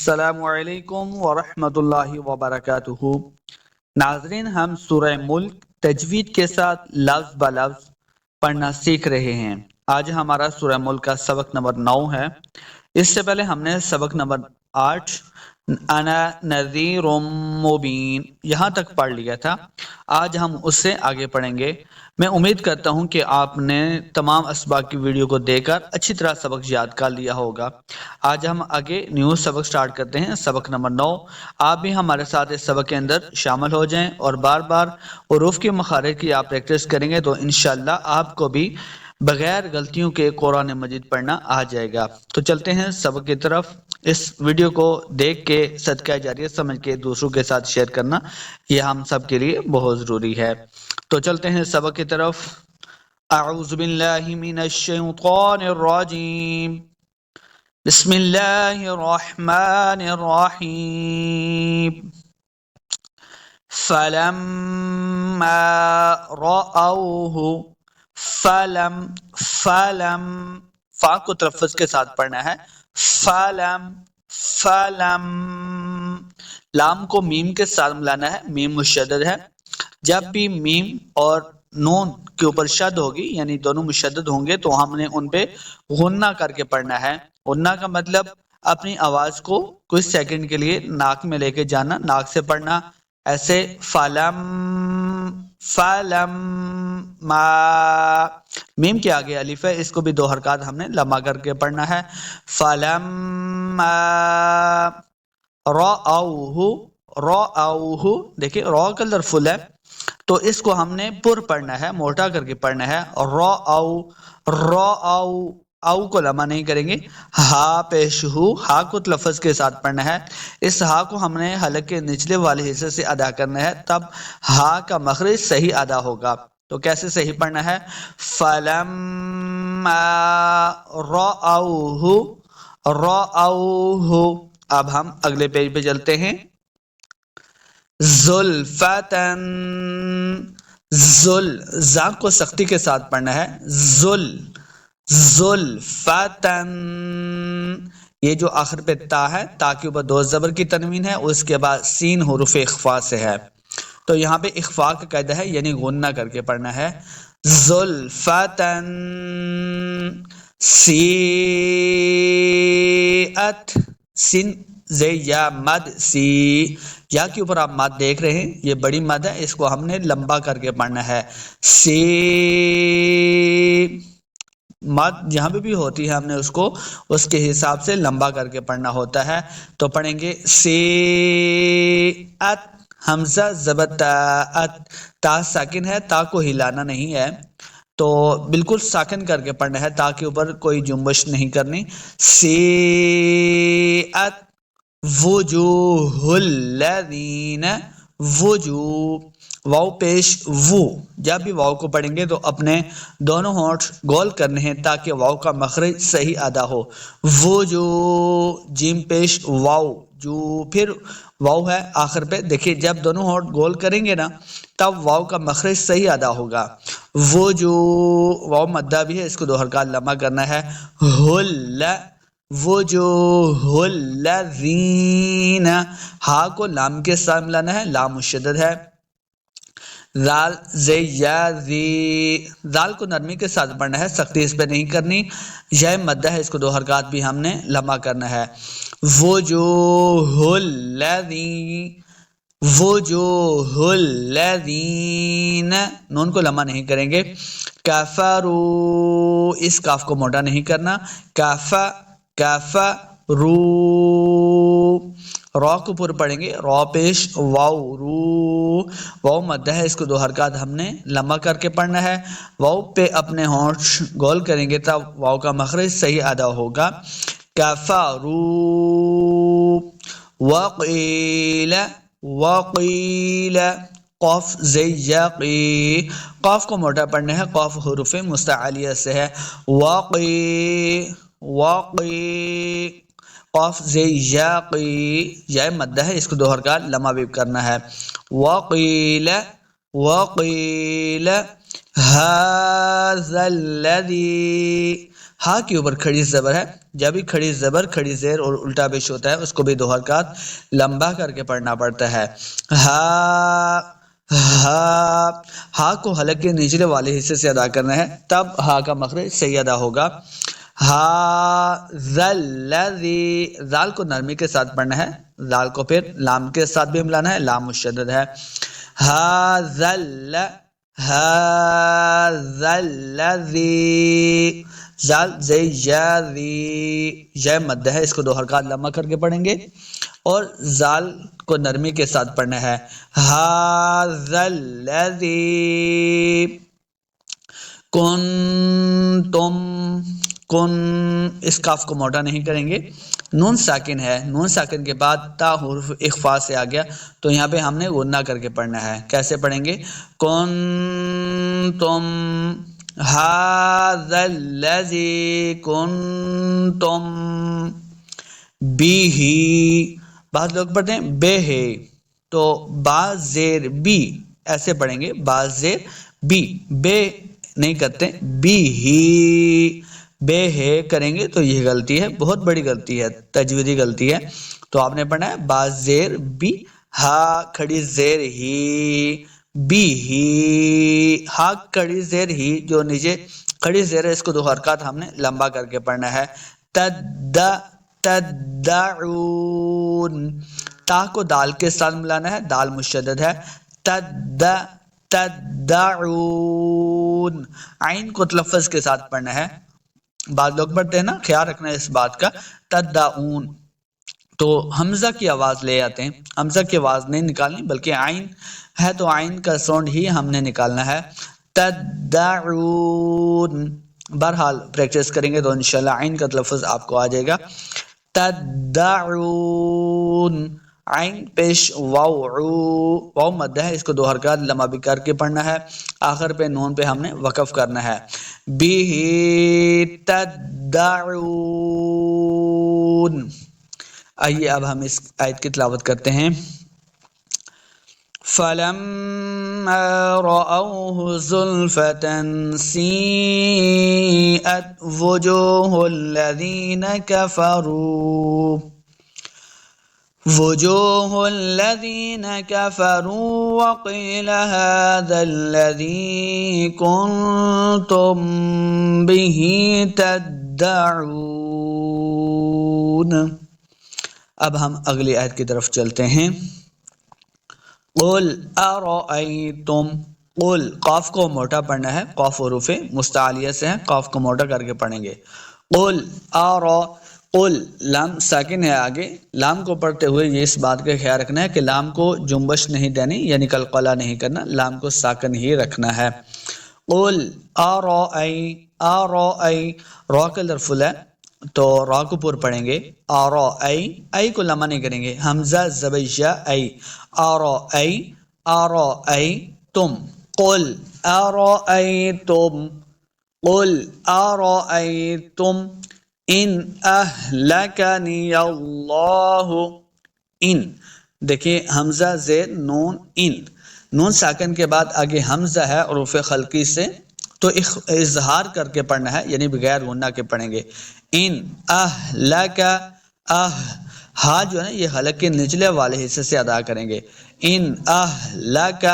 السلام علیکم ورحمۃ اللہ وبرکاتہ۔ ناظرین، ہم سورہ ملک تجوید کے ساتھ لفظ بہ لفظ پڑھنا سیکھ رہے ہیں۔ آج ہمارا سورہ ملک کا سبق نمبر 9 ہے۔ اس سے پہلے ہم نے سبق نمبر 8 انا نذیر مبین یہاں تک پڑھ لیا تھا۔ آج ہم اس سے آگے پڑھیں گے۔ میں امید کرتا ہوں کہ آپ نے تمام اسباق کی ویڈیو کو دیکھ کر اچھی طرح سبق یاد کر لیا ہوگا۔ آج ہم آگے نیو سبق سٹارٹ کرتے ہیں، سبق نمبر 9۔ آپ بھی ہمارے ساتھ اس سبق کے اندر شامل ہو جائیں اور بار بار حروف کی مخارج کی آپ پریکٹس کریں گے تو انشاءاللہ آپ کو بھی بغیر غلطیوں کے قرآن مجید پڑھنا آ جائے گا۔ تو چلتے ہیں سبق کی طرف۔ اس ویڈیو کو دیکھ کے صدقہ جاریہ سمجھ کے دوسروں کے ساتھ شیئر کرنا یہ ہم سب کے لیے بہت ضروری ہے۔ تو چلتے ہیں سبق کی طرف۔ اعوذ باللہ من الشیطان الرجیم، بسم اللہ الرحمن الرحیم۔ فلما رأوہ، فلم فا کو تلفظ کے ساتھ پڑھنا ہے۔ فلم لام کو میم کے ساتھ ملانا ہے، میم مشدد ہے۔ جب بھی میم اور نون کے اوپر شد ہوگی یعنی دونوں مشدد ہوں گے تو ہم نے ان پہ غنہ کر کے پڑھنا ہے۔ غنہ کا مطلب اپنی آواز کو کچھ سیکنڈ کے لیے ناک میں لے کے جانا، ناک سے پڑھنا۔ ایسے فلم ما، میم کے آگے الف ہے، اس کو بھی 2 حرکات ہم نے لمبا کر کے پڑھنا ہے۔ فلم رأوہ، دیکھیں را کا لفظ فل ہے تو اس کو ہم نے پر پڑھنا ہے، موٹا کر کے پڑھنا ہے۔ رأو او کو لمبا نہیں کریں گے۔ ہا پیش ہو، ہا کو لفظ کے ساتھ پڑھنا ہے۔ اس ہا کو ہم نے حلق کے نچلے والے حصے سے ادا کرنا ہے، تب ہا کا مخرج صحیح ادا ہوگا۔ تو کیسے صحیح پڑھنا ہے؟ فَلَمَّا رَأَوْهُ۔ اب ہم اگلے پیج پہ چلتے ہیں۔ زُلْفَةً، زا کو سختی کے ساتھ پڑھنا ہے۔ زُلْفَةً، یہ جو آخر پہ تا ہے، تا کے اوپر 2 زبر کی تنوین ہے، اس کے بعد سین حروف اخفاء سے ہے تو یہاں پہ اخفاء کا قاعدہ ہے یعنی غنہ کر کے پڑھنا ہے۔ زُلْفَةً سیئت، سین زے یا مد سی، یا کے اوپر آپ مد دیکھ رہے ہیں، یہ بڑی مد ہے، اس کو ہم نے لمبا کر کے پڑھنا ہے۔ سی مد جہاں پہ بھی ہوتی ہے ہم نے اس کو اس کے حساب سے لمبا کر کے پڑھنا ہوتا ہے۔ تو پڑھیں گے سیئت، حمزہ زبر تا ساکن ہے، تا کو ہلانا نہیں ہے تو بالکل ساکن کر کے پڑھنا ہے، تا کے اوپر کوئی جنبش نہیں کرنی۔ سیئت وجوہ الذین، وجوہ واو پیش وو، جب بھی واو کو پڑھیں گے تو اپنے دونوں ہونٹ گول کرنے ہیں تاکہ واو کا مخرج صحیح ادا ہو۔ وجوہ، جیم پیش واو، جو پھر واو ہے آخر پہ، دیکھیے جب دونوں ہونٹ گول کریں گے نا تب واو کا مخرج صحیح ادا ہوگا۔ وجوہ، واو مدہ بھی ہے، اس کو 2 حرکات لمبا کرنا ہے۔ وجوہ الذین، ہا کو لام کے ساتھ ملانا ہے، لام مشدد ہے۔ زال زے یا زی، زال کو نرمی کے ساتھ پڑھنا ہے، سختی اس پہ نہیں کرنی۔ یہ مدہ ہے، اس کو 2 حرکات بھی ہم نے لمبا کرنا ہے۔ وجوہ الذین، نون کو لمبا نہیں کریں گے۔ کفروا، اس کاف کو موٹا نہیں کرنا۔ کفروا، را کو پر پڑھیں گے، را پیش واو، واو مدہ ہے، اس کو 2 حرکات ہم نے لمبا کر کے پڑھنا ہے۔ واو پہ اپنے ہونٹ گول کریں گے تب واو کا مخرج صحیح ادا ہوگا۔ کفروا وقیل، قاف زیقی، قاف کو موٹا پڑھنا ہے، قاف حروف مستعلیہ سے ہے۔ وقی، قاف زیقی، یا مدہ ہے، اس کو 2 حرکات لمبا بھی کرنا ہے۔ وقیل هذا الذی، ہا کے اوپر کھڑی زبر ہے، جب بھی کھڑی زبر کھڑی زیر اور الٹا پیش ہوتا ہے اس کو بھی 2 حرکات لمبا کر کے پڑھنا پڑتا ہے۔ ہا ہا، ہا کو حلق کے نچلے والے حصے سے ادا کرنا ہے، تب ہا کا مخرج صحیح ادا ہوگا۔ ہا ذی، زال کو نرمی کے ساتھ پڑھنا ہے، زال کو پھر لام کے ساتھ بھی ملانا ہے، لام مشدد ہے۔ ہا ذل، ہا ذی، زال زی یا ذی، یا مد ہے، اس کو 2 حرکات لمبا کر کے پڑھیں گے اور زال کو نرمی کے ساتھ پڑھنا ہے۔ ھذا الذی کنتم، کن، اس کاف کو موٹا نہیں کریں گے، نون ساکن ہے، نون ساکن کے بعد تا حرف اخفا سے آ گیا تو یہاں پہ ہم نے غنہ کر کے پڑھنا ہے۔ کیسے پڑھیں گے؟ کنتم، ھذا الذی کنتم بیہ، بعض لوگ پڑھتے ہیں بے ہے تو با زیر بی ایسے پڑھیں گے، با زیر بی، بے نہیں کرتے، بی ہی، بے ہے کریں گے تو یہ غلطی ہے، بہت بڑی غلطی ہے، تجویدی غلطی ہے۔ تو آپ نے پڑھنا ہے با زیر بی، ہا کھڑی زیر ہی، بی ہی، ہا کھڑی زیر ہی، جو نیچے کھڑی زیر ہے اس کو 2 حرکات ہم نے لمبا کر کے پڑھنا ہے۔ تدعون، تا کو دال کے ساتھ ملانا ہے، دال مشدد ہے، تدعون، عین کو تلفظ کے ساتھ پڑھنا ہے، بعض لوگ پڑھتے ہیں نا، خیال رکھنا ہے اس بات کا، تدعون تو حمزہ کی آواز لے آتے ہیں، حمزہ کی آواز نہیں نکالنی بلکہ عین ہے تو عین کا ساؤنڈ ہی ہم نے نکالنا ہے۔ تدعون، بہرحال پریکٹس کریں گے تو انشاءاللہ عین کا تلفظ آپ کو آ جائے گا۔ تدعون، عین پیش واو، واو مد ہے، اس کو 2 حرکات لمبا بھی کر کے پڑھنا ہے، آخر پہ نون پہ ہم نے وقف کرنا ہے۔ بیہ تدعون، آئیے اب ہم اس آیت کی تلاوت کرتے ہیں۔ فَلَمَّا رَأَوْهُ زُلْفَةً سِيئَتْ وُجُوهُ الَّذِينَ كَفَرُوا وَقِيلَ هَذَا الَّذِي كُنتُم بِهِ تَدَّعُونَ۔ اب ہم اگلی آیت کی طرف چلتے ہیں۔ قُلْ أَرَأَيْتُمْ، قُلْ، قاف کو موٹا پڑھنا ہے، قاف حروف مستعلیہ سے ہیں، قاف کو موٹا کر کے پڑھیں گے۔ قُلْ قُلْ، لام ساکن ہے آگے، لام کو پڑھتے ہوئے یہ اس بات کا خیال رکھنا ہے کہ لام کو جنبش نہیں دینی، یعنی قلقلہ نہیں کرنا، لام کو ساکن ہی رکھنا ہے۔ قُلْ أَرَأَيْ، را کا لرفل ہے تو را کو پر پڑھیں گے، ای کو لمبا نہیں کریں گے، حمزہ زبیشہ ای، أَرَأَيْتُمْ، قُلْ أَرَأَيْتُمْ إِنْ أَهْلَكَنِيَ اللَّهُ، ان دیکھیں حمزہ زیر نون، ان نون ساکن کے بعد آگے حمزہ ہے حروف خلقی سے تو اظہار کر کے پڑھنا ہے، یعنی بغیر غنہ کے پڑھیں گے۔ ان اہلک، ہا جو ہے نا یہ حلق کے نچلے والے حصے سے ادا کریں گے۔ ان اہلک،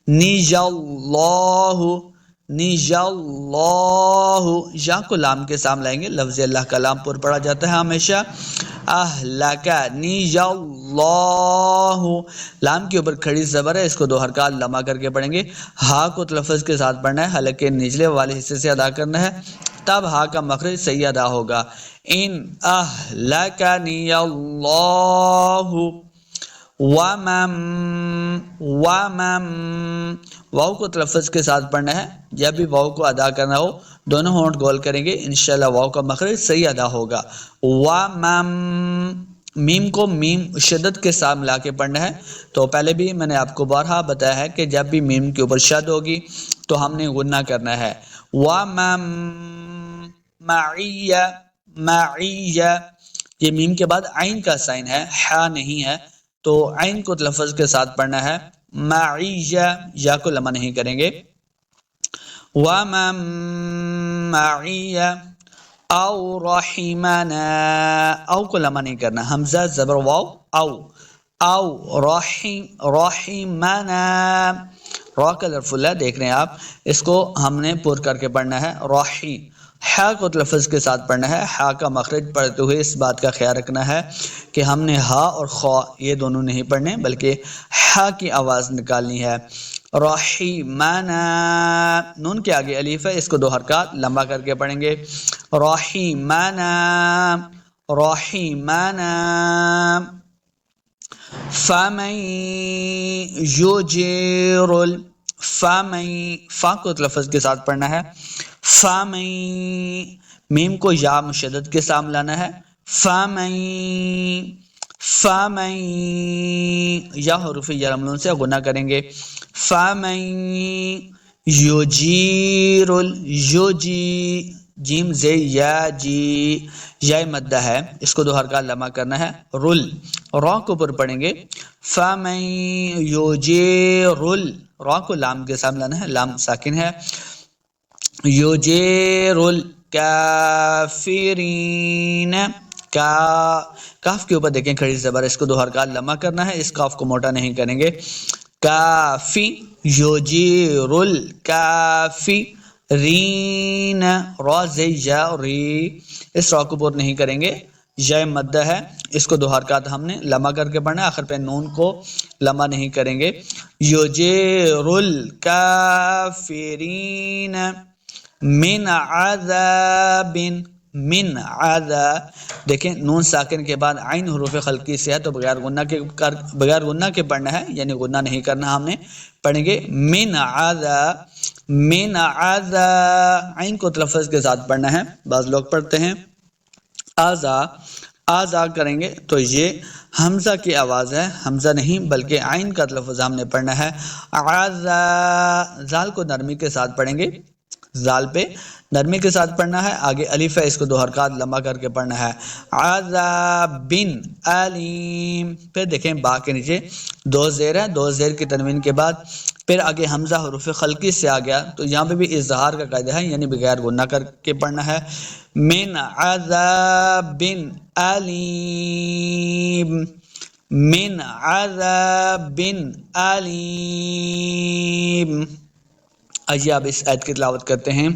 نیج اللہ، یا کو لام کے سامنے لائیں گے، لفظ اللہ کا لام پر پڑھا جاتا ہے ہمیشہ۔ اہلک، نیج اللہ، لام کے اوپر کھڑی زبر ہے، اس کو 2 حرکات لمبا کر کے پڑھیں گے، ہا کو تلفظ کے ساتھ پڑھنا ہے، حلق کے نچلے والے حصے سے ادا کرنا ہے، تب ہا کا مخرج صحیح ادا ہوگا۔ ان اہلکنی اللہ ومن، واو کو تلفظ کے ساتھ پڑھنا ہے، جب بھی واو کو ادا کرنا ہو دونوں ہونٹ گول کریں گے، انشاءاللہ واو کا مخرج صحیح ادا ہوگا۔ ومن، میم کو میم شدت کے ساتھ ملا کے پڑھنا ہے، تو پہلے بھی میں نے آپ کو بارہا بتایا ہے کہ جب بھی میم کے اوپر شد ہوگی تو ہم نے غنہ کرنا ہے۔ ومن معی، یہ میم کے بعد عین کا سائن ہے، ہا نہیں ہے، تو عین کو تلفظ کے ساتھ پڑھنا ہے، معیہ، یا کو لمبا نہیں کریں گے۔ ومن معي او رحمنا، او کو لمبا نہیں کرنا، حمزہ زبر واو او رحمنا، را کا لفظ اللہ دیکھ رہے ہیں آپ، اس کو ہم نے پر کر کے پڑھنا ہے، راحی، ہا کو لفظ کے ساتھ پڑھنا ہے، ہا کا مخرج پڑھتے ہوئے اس بات کا خیال رکھنا ہے کہ ہم نے ہا اور خا یہ دونوں نہیں پڑھنے بلکہ ہا کی آواز نکالنی ہے۔ رحیمنا، نون کے آگے الف ہے، اس کو 2 حرکات لمبا کر کے پڑھیں گے، رحیمنا رحیمنا۔ فمن یجیر فمن، فا کو لفظ کے ساتھ پڑھنا ہے، فمن، میم کو یا مشدد کے سامنے لانا ہے، فمن یا حروف یرملون سے غنہ کریں گے، فمن یجیر، یجی، جیم زی یا جی، یا مدہ ہے، اس کو 2 حرکات لمبا کرنا ہے، رل، را کو پر پڑھیں گے، فمن یجیر، را کو لام کے سامنے لانا ہے، لام ساکن ہے، یجیر الکافرین، کاف کے اوپر دیکھیں کھڑی زبر، اس کو 2 حرکات لمبا کرنا ہے، اس کاف کو موٹا نہیں کریں گے، کافی، یجیر الکافرین، را زی یا ری، اس را کو پر نہیں کریں گے، یا مدہ ہے، اس کو 2 حرکات ہم نے لمبا کر کے پڑھنا ہے، آخر پہ نون کو لمبا نہیں کریں گے، یجیر الکافرین من عذاب، من عذاب، دیکھیں نون ساکن کے بعد عین حروف خلقی سے ہے تو بغیر غنہ کے پڑھنا ہے، یعنی غنہ نہیں کرنا، ہم نے پڑھیں گے من عذاب، من عذاب، عین کو تلفظ کے ساتھ پڑھنا ہے، بعض لوگ پڑھتے ہیں آزا کریں گے تو یہ حمزہ کی آواز ہے، حمزہ نہیں بلکہ عین کا تلفظ ہم نے پڑھنا ہے، عزا، زال کو نرمی کے ساتھ پڑھیں گے، زال پہ نرمی کے ساتھ پڑھنا ہے، آگے الف ہے، اس کو 2 حرکات لمبا کر کے پڑھنا ہے، عذاب علیم، پھر دیکھیں با کے نیچے 2 زیر ہے، 2 زیر کی تنوین کے بعد پھر آگے حمزہ حروف خلقی سے آ گیا تو یہاں پہ بھی اظہار کا قاعدہ ہے، یعنی بغیر غنہ کر کے پڑھنا ہے، من عذاب علیم، من عذاب علیم۔ آئیے آپ اس آیت کی تلاوت کرتے ہیں،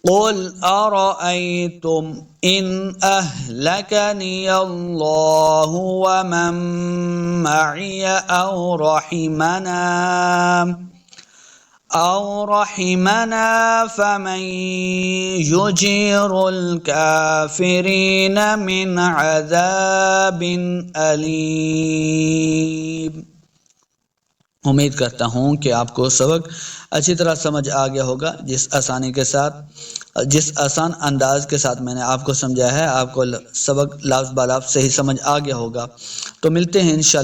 قل ارأيتم ان اهلكني الله ومن معي او رحمنا فمن يجير الكافرين من عذاب أليم۔ امید کرتا ہوں کہ آپ کو سبق اچھی طرح سمجھ آ گیا ہوگا، جس آسانی کے ساتھ، جس آسان انداز کے ساتھ میں نے آپ کو سمجھایا ہے، آپ کو سبق لفظ بہ لفظ صحیح سمجھ آ گیا ہوگا۔ تو ملتے ہیں انشاءاللہ